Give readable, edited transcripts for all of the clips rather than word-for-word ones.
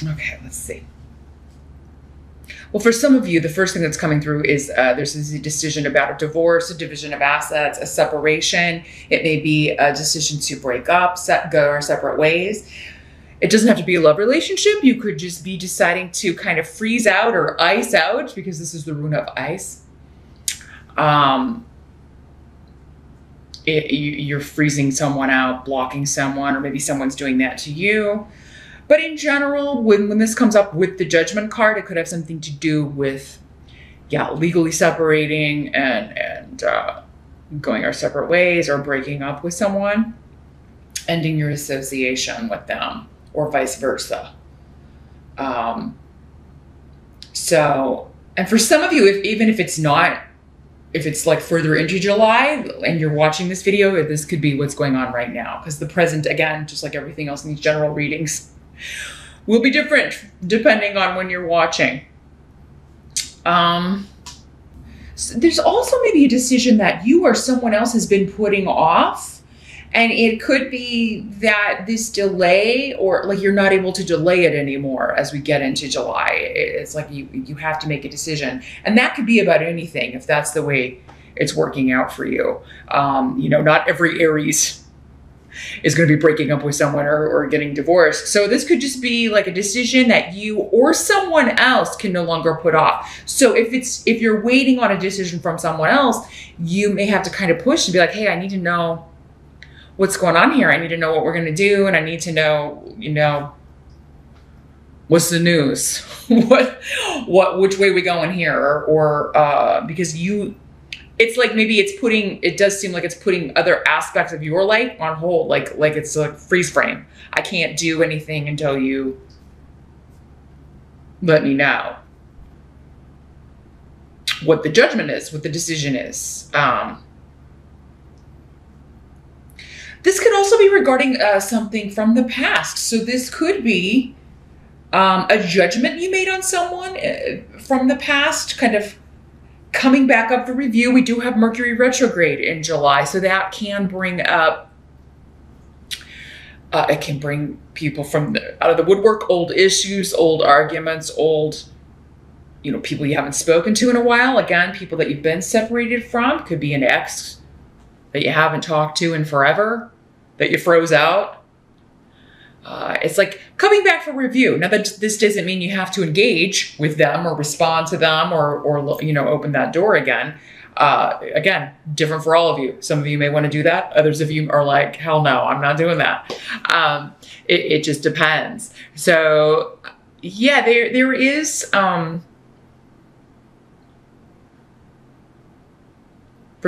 Okay, let's see. Well, for some of you, the first thing that's coming through is there's a decision about a divorce, a division of assets, a separation. It may be a decision to break up, go our separate ways. It doesn't have to be a love relationship. You could just be deciding to kind of freeze out or ice out, because this is the rune of ice. You're freezing someone out, blocking someone, or maybe someone's doing that to you. But in general, when this comes up with the Judgment card, it could have something to do with, yeah, legally separating and going our separate ways, or breaking up with someone, ending your association with them, or vice versa. So, and for some of you, even if it's not, if it's like further into July and you're watching this video, this could be what's going on right now, because the present, again, just like everything else in these general readings, will be different depending on when you're watching. So there's also maybe a decision that you or someone else has been putting off, and it could be that this delay, or like you're not able to delay it anymore as we get into July. It's like you have to make a decision, and that could be about anything if that's the way it's working out for you. You know, not every Aries is going to be breaking up with someone or getting divorced. So this could just be like a decision that you or someone else can no longer put off. So if you're waiting on a decision from someone else, you may have to kind of push and be like, hey, I need to know what's going on here. I need to know what we're going to do. And I need to know, you know, what's the news? Which way we going here? Or because it's like maybe it does seem like it's putting other aspects of your life on hold, like it's a freeze frame. I can't do anything until you let me know what the judgment is, what the decision is. This could also be regarding something from the past. So this could be a judgment you made on someone from the past, kind of coming back up for review. We do have Mercury retrograde in July, so that can bring up, it can bring people from out of the woodwork, old issues, old arguments, old, you know, people you haven't spoken to in a while. Again, people that you've been separated from. Could be an ex that you haven't talked to in forever, that you froze out. It's like coming back for review. Now, this doesn't mean you have to engage with them or respond to them or you know, open that door again. Again, different for all of you. Some of you may want to do that. Others of you are like, hell no, I'm not doing that. It just depends. So yeah, there is, for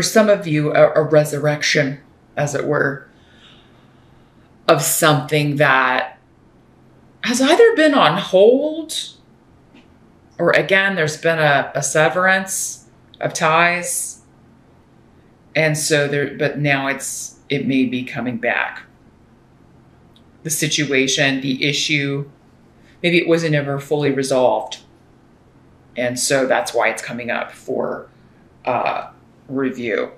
some of you, a resurrection, as it were, of something that has either been on hold, or again, there's been a severance of ties. And so but now it may be coming back. The situation, the issue, maybe it wasn't ever fully resolved. And so that's why it's coming up for review.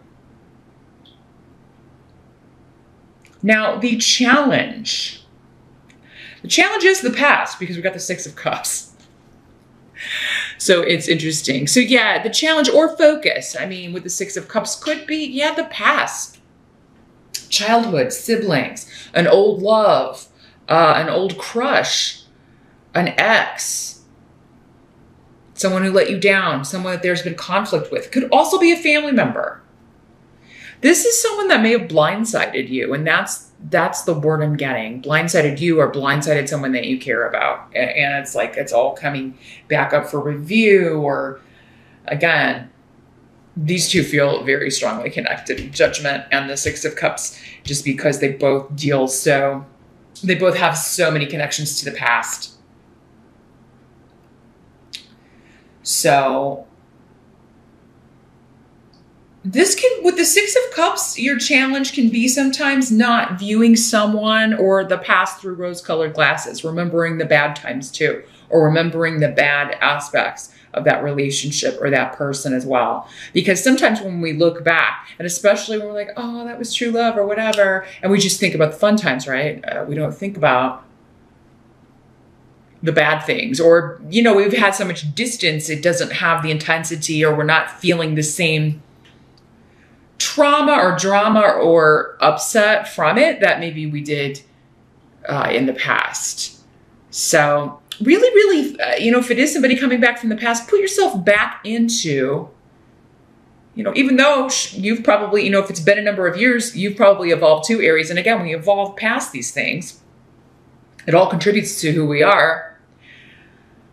Now, the challenge is the past, because we got the Six of Cups. So it's interesting. So yeah, the challenge or focus, I mean, with the Six of Cups could be, yeah, the past. Childhood, siblings, an old love, an old crush, an ex, someone who let you down, someone that there's been conflict with. Could also be a family member. This is someone that may have blindsided you, and that's the word I'm getting. Blindsided you, or blindsided someone that you care about. And it's like it's all coming back up for review, or again, these two feel very strongly connected, Judgment and the Six of Cups, just because they both have so many connections to the past. So this can, with the Six of Cups, your challenge can be sometimes not viewing someone or the past through rose-colored glasses, remembering the bad times too, or remembering the bad aspects of that relationship or that person as well. Because sometimes when we look back, and especially when we're like, oh, that was true love or whatever, and we just think about the fun times, right? We don't think about the bad things, or, you know, we've had so much distance, it doesn't have the intensity, or we're not feeling the same trauma or drama or upset from it that maybe we did in the past. So really, really, you know, if it is somebody coming back from the past, put yourself back into, you know, even though you've probably, you know, if it's been a number of years, you've probably evolved too, Aries. And again, when you evolve past these things, it all contributes to who we are.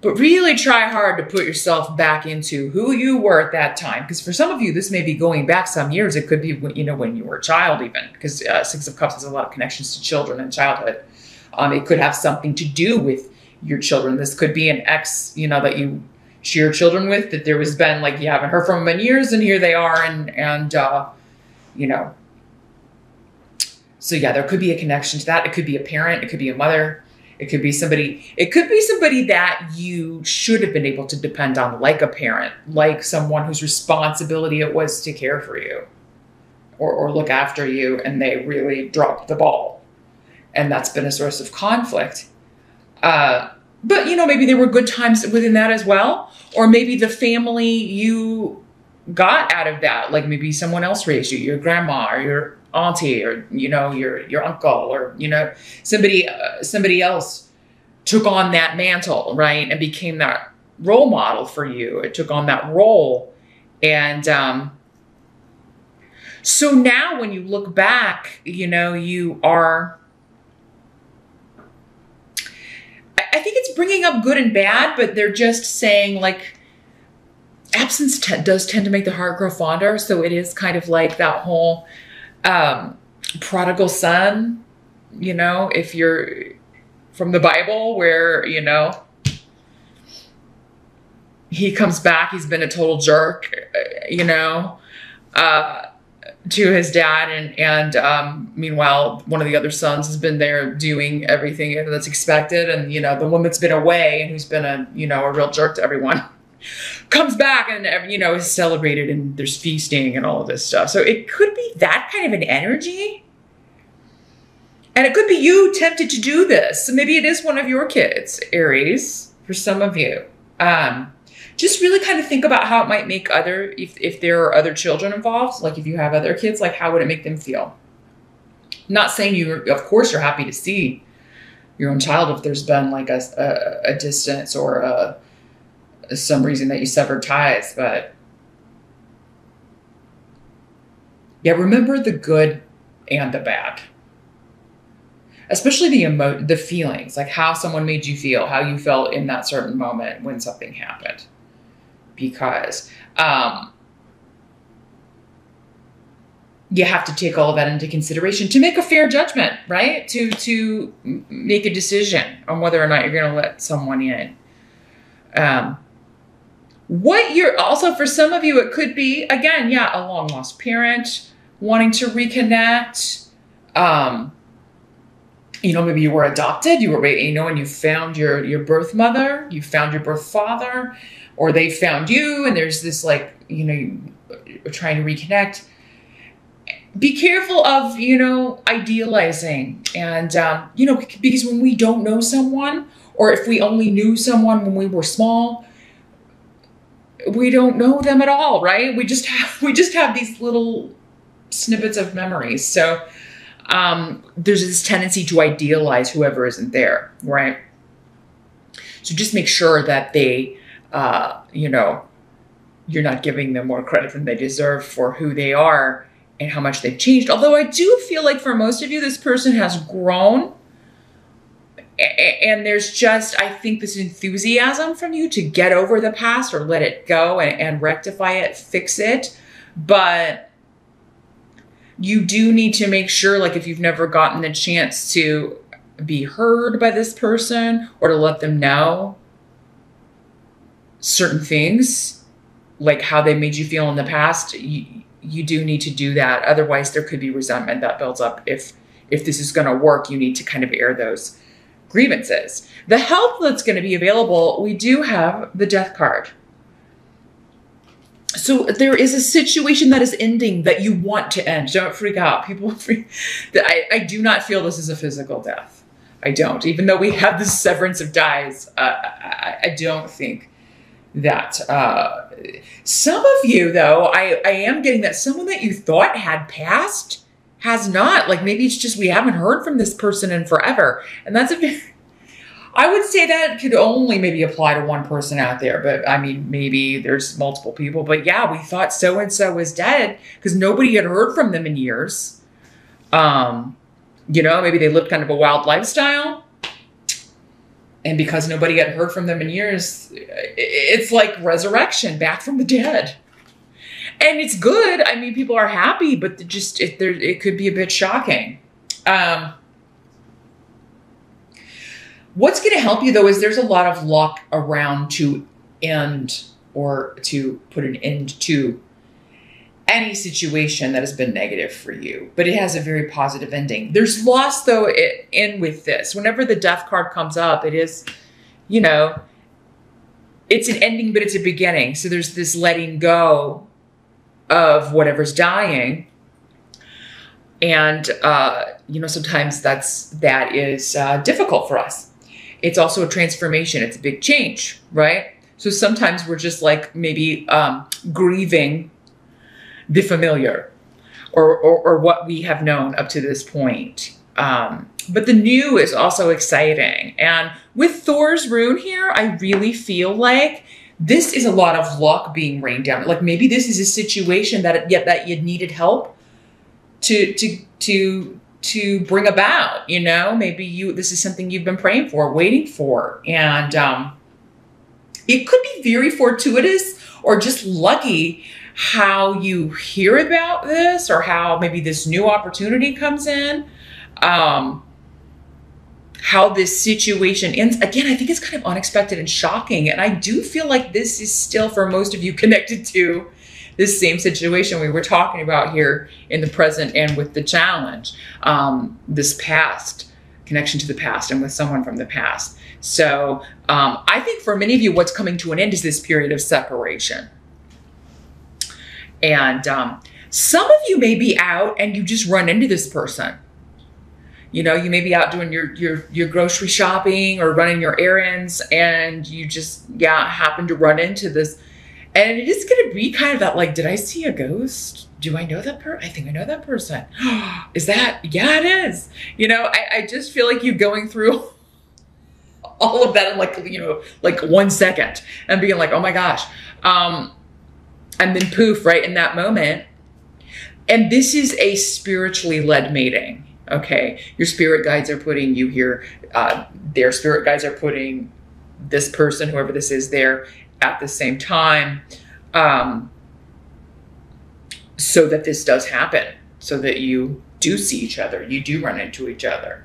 But really try hard to put yourself back into who you were at that time. Because for some of you, this may be going back some years. It could be, you know, when you were a child even. Because Six of Cups has a lot of connections to children and childhood. It could have something to do with your children. This could be an ex, you know, that you share children with, that there has been, like, you haven't heard from them in years, and here they are, and you know. So yeah, there could be a connection to that. It could be a parent. It could be a mother. It could be somebody that you should have been able to depend on, like a parent, like someone whose responsibility it was to care for you or look after you, and they really dropped the ball. And that's been a source of conflict. But, you know, maybe there were good times within that as well. Or maybe the family you got out of that, like maybe someone else raised you, your grandma or your auntie, or, you know, your uncle, or, you know, somebody else took on that mantle, right? And became that role model for you. It took on that role. And so now when you look back, you know, you are, I think it's bringing up good and bad, but they're just saying, like, absence does tend to make the heart grow fonder. So it is kind of like that whole prodigal son, you know, if you're from the Bible, where, you know, he comes back, he's been a total jerk, you know, to his dad. And meanwhile, one of the other sons has been there doing everything that's expected. And, you know, the one that's been away and who's been a, you know, a real jerk to everyone comes back and, you know, is celebrated, and there's feasting and all of this stuff. So it could be that kind of an energy. And it could be you tempted to do this. So maybe it is one of your kids, Aries, for some of you. Just really kind of think about how it might make if there are other children involved, like if you have other kids, like how would it make them feel? Not saying of course you're happy to see your own child if there's been like a distance or some reason that you severed ties, but yeah, remember the good and the bad. Especially the feelings, like how someone made you feel, how you felt in that certain moment when something happened. Because you have to take all of that into consideration to make a fair judgment, right? To make a decision on whether or not you're going to let someone in. Also, for some of you, it could be, again, yeah, a long lost parent wanting to reconnect. You know, maybe you were adopted, you know, and you found your birth mother, you found your birth father, or they found you, and there's this, like, you know, you're trying to reconnect. Be careful of, you know, idealizing. And, you know, because when we don't know someone, or if we only knew someone when we were small, we don't know them at all, right? We just have these little snippets of memories. So there's this tendency to idealize whoever isn't there, right? So just make sure that they, you know, you're not giving them more credit than they deserve for who they are and how much they've changed. Although I do feel like for most of you, this person has grown. And there's just, I think, this enthusiasm from you to get over the past or let it go and rectify it, fix it. But you do need to make sure, like if you've never gotten the chance to be heard by this person or to let them know certain things, like how they made you feel in the past, you do need to do that. Otherwise, there could be resentment that builds up. If this is going to work, you need to kind of air those grievances. The help that's going to be available, we do have the Death card. So there is a situation that is ending that you want to end. Don't freak out. People freak. I do not feel this is a physical death. I don't. Even though we have this severance of dies, I don't think that. Some of you, though, I am getting that someone that you thought had passed has not. Like, maybe it's just we haven't heard from this person in forever. And that's I would say that could only maybe apply to one person out there. But I mean, maybe there's multiple people. But yeah, we thought so-and-so was dead because nobody had heard from them in years. You know, maybe they lived kind of a wild lifestyle. And because nobody had heard from them in years, it's like resurrection, back from the dead. And it's good. I mean, people are happy, but it could be a bit shocking. What's going to help you, though, is there's a lot of luck around to end or to put an end to any situation that has been negative for you, but it has a very positive ending. There's loss, though, in with this. Whenever the death card comes up, it is, you know, it's an ending, but it's a beginning. So there's this letting go of whatever's dying. And, you know, sometimes that is difficult for us. It's also a transformation. It's a big change, right? So sometimes we're just like maybe grieving the familiar or what we have known up to this point. But the new is also exciting. And with Thor's rune here, I really feel like this is a lot of luck being rained down. Like maybe this is a situation that you needed help to bring about, you know, maybe this is something you've been praying for, waiting for. And it could be very fortuitous or just lucky how you hear about this or how maybe this new opportunity comes in, how this situation ends. Again, I think it's kind of unexpected and shocking. And I do feel like this is still, for most of you, connected to this same situation we were talking about here in the present and with the challenge, this past, connection to the past and with someone from the past. So I think for many of you, what's coming to an end is this period of separation. And some of you may be out and you just run into this person. You know, you may be out doing your grocery shopping or running your errands and you just, happen to run into this. And it is going to be kind of that, like, did I see a ghost? Do I know that person? I think I know that person. Is that? Yeah, it is. You know, I just feel like you going through all of that in like, you know, like 1 second and being like, oh my gosh. And then poof, right in that moment. And this is a spiritually led mating. Okay. Your spirit guides are putting you here. Their spirit guides are putting this person, whoever this is, there at the same time, so that this does happen, so that you do see each other, you do run into each other.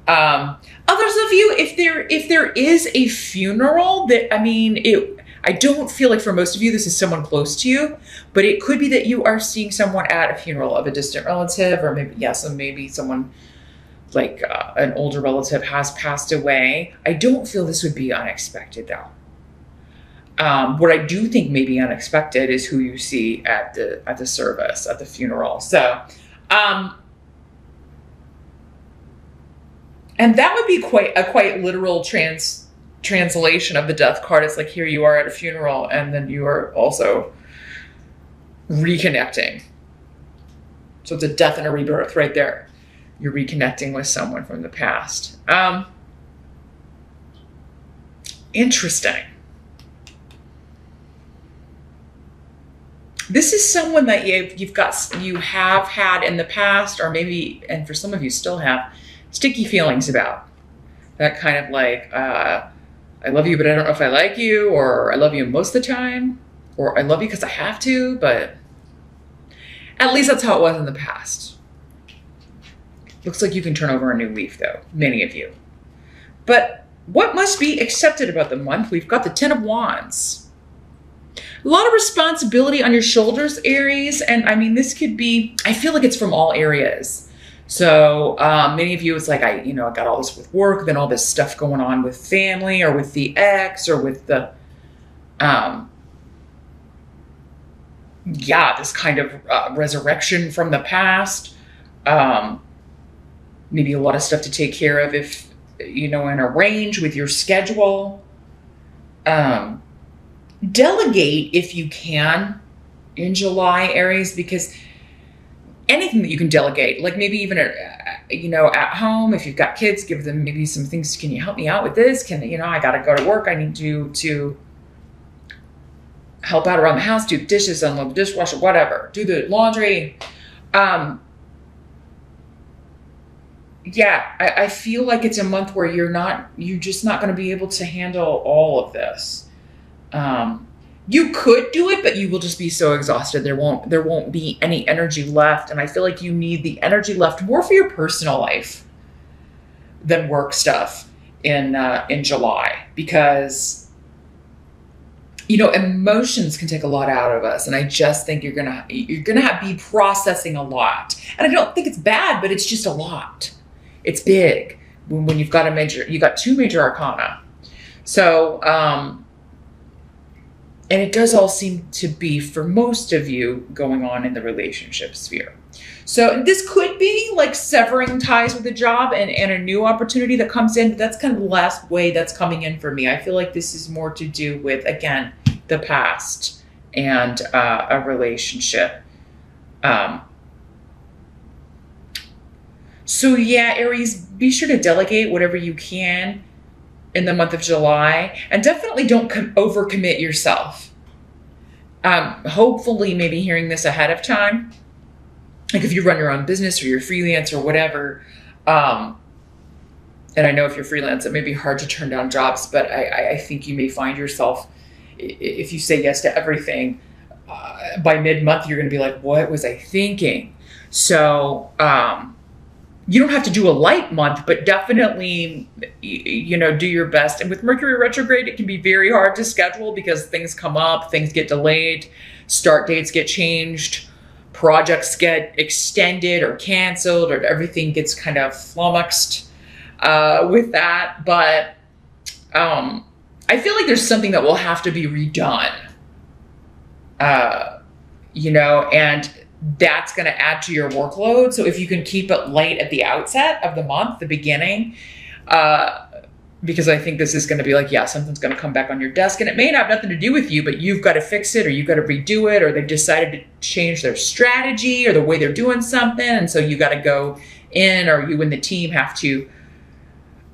Others of you, if there is a funeral, that, I mean, I don't feel like for most of you this is someone close to you, but it could be that you are seeing someone at a funeral of a distant relative, or maybe someone like an older relative has passed away. I don't feel this would be unexpected, though. What I do think may be unexpected is who you see at the service, at the funeral. So, and that would be quite literal translation of the death card. It's like, here you are at a funeral, and then you are also reconnecting. So it's a death and a rebirth right there. You're reconnecting with someone from the past. Interesting. This is someone that you have had in the past, or maybe, and for some of you still have, sticky feelings about. That kind of like, I love you, but I don't know if I like you, or I love you most of the time, or I love you because I have to, but at least that's how it was in the past. Looks like you can turn over a new leaf, though, many of you. But what must be accepted about the month? We've got the Ten of Wands. A lot of responsibility on your shoulders, Aries. And I mean, this could be, I feel like it's from all areas. So many of you, it's like, I got all this with work, then all this stuff going on with family or with the ex or with the, this kind of resurrection from the past. Maybe a lot of stuff to take care of in a range with your schedule. Delegate if you can in July, Aries, because anything that you can delegate, like maybe even at home, if you've got kids, give them maybe some things. Can you help me out with this? I got to go to work. I need to help out around the house, do dishes, unload the dishwasher, whatever, do the laundry. I feel like it's a month where you're just not going to be able to handle all of this. You could do it, but you will just be so exhausted. There won't be any energy left. And I feel like you need the energy left more for your personal life than work stuff in July, because emotions can take a lot out of us. And I just think you're gonna be processing a lot. And I don't think it's bad, but it's just a lot. It's big when you've got two major arcana. So, and it does all seem to be, for most of you, going on in the relationship sphere. So this could be like severing ties with a job and a new opportunity that comes in. But that's kind of the last way that's coming in for me. I feel like this is more to do with, again, the past and a relationship. So yeah, Aries, be sure to delegate whatever you can in the month of July, and definitely don't overcommit yourself. Hopefully maybe hearing this ahead of time, like if you run your own business or you're freelance or whatever, and I know if you're freelance, it may be hard to turn down jobs, but I think you may find yourself, if you say yes to everything, by mid-month, you're going to be like, what was I thinking? So, you don't have to do a light month, but definitely, do your best. And with Mercury retrograde, it can be very hard to schedule because things come up, things get delayed, start dates get changed, projects get extended or canceled, or everything gets kind of flummoxed with that. But I feel like there's something that will have to be redone, and that's going to add to your workload. So if you can keep it light at the outset of the month, the beginning, because I think this is going to be like, something's going to come back on your desk, and it may have nothing to do with you, but you've got to fix it, or you've got to redo it, or they've decided to change their strategy or the way they're doing something. And so you got to go in, or you and the team have to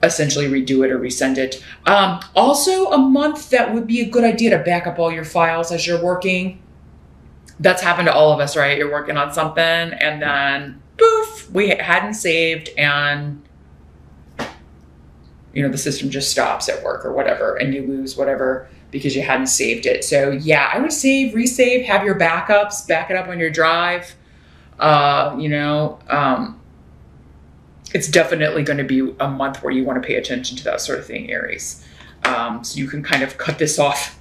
essentially redo it or resend it. Also a month that would be a good idea to back up all your files as you're working. That's happened to all of us, right? You're working on something and then poof, we hadn't saved, and the system just stops at work or whatever, and you lose whatever because you hadn't saved it. So yeah, I would save, resave, have your backups, back it up on your drive. It's definitely going to be a month where you want to pay attention to that sort of thing, Aries. So you can kind of cut this off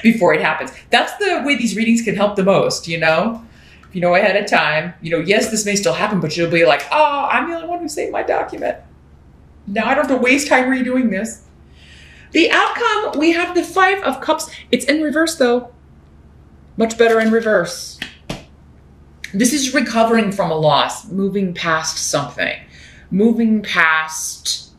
before it happens. That's the way these readings can help the most, If you know ahead of time, yes, this may still happen, but you'll be like, oh, I'm the only one who saved my document. Now I don't have to waste time redoing this. The outcome, we have the 5 of Cups. It's in reverse though. Much better in reverse. This is recovering from a loss, moving past something, moving past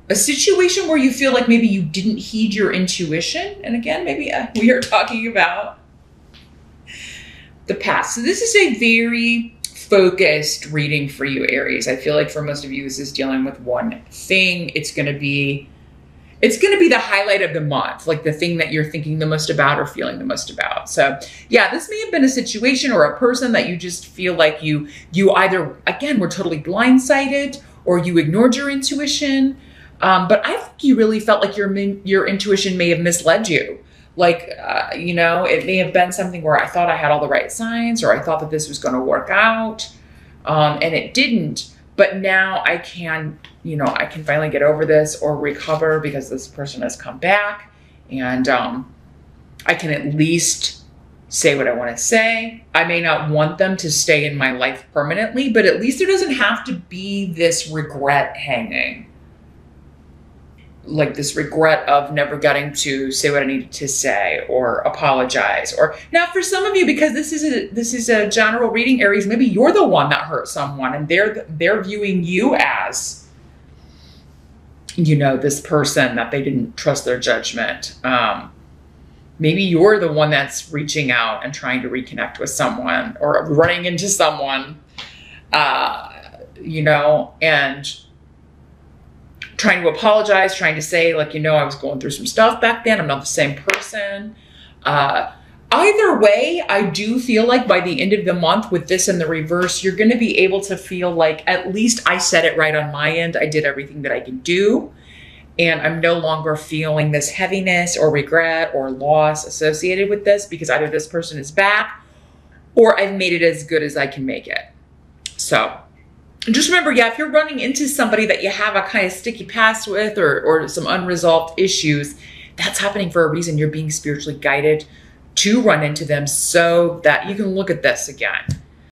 a situation where you feel like maybe you didn't heed your intuition. And again, maybe we are talking about the past. So this is a very focused reading for you, Aries. I feel like for most of you, this is dealing with one thing. It's going to be the highlight of the month, like the thing that you're thinking the most about or feeling the most about. So yeah, this may have been a situation or a person that you just feel like you either, again, were totally blindsided, or you ignored your intuition. But I think you really felt like your intuition may have misled you. Like, it may have been something where I thought I had all the right signs, or I thought that this was going to work out, and it didn't. But now I can finally get over this or recover because this person has come back, and I can at least say what I want to say. I may not want them to stay in my life permanently, but at least there doesn't have to be this regret hanging. like this regret of never getting to say what I needed to say or apologize. Or now for some of you, because this is a general reading, Aries, maybe you're the one that hurt someone and they're viewing you as, you know, this person that they didn't trust their judgment. Maybe you're the one that's reaching out and trying to reconnect with someone or running into someone, you know, and trying to apologize, trying to say, like, you know, I was going through some stuff back then. I'm not the same person. Either way, I do feel like by the end of the month with this in the reverse, you're going to be able to feel like at least I said it right on my end. I did everything that I could do. And I'm no longer feeling this heaviness or regret or loss associated with this because either this person is back or I've made it as good as I can make it. So just remember, yeah, if you're running into somebody that you have a kind of sticky past with or some unresolved issues, that's happening for a reason. You're being spiritually guided to run into them so that you can look at this again.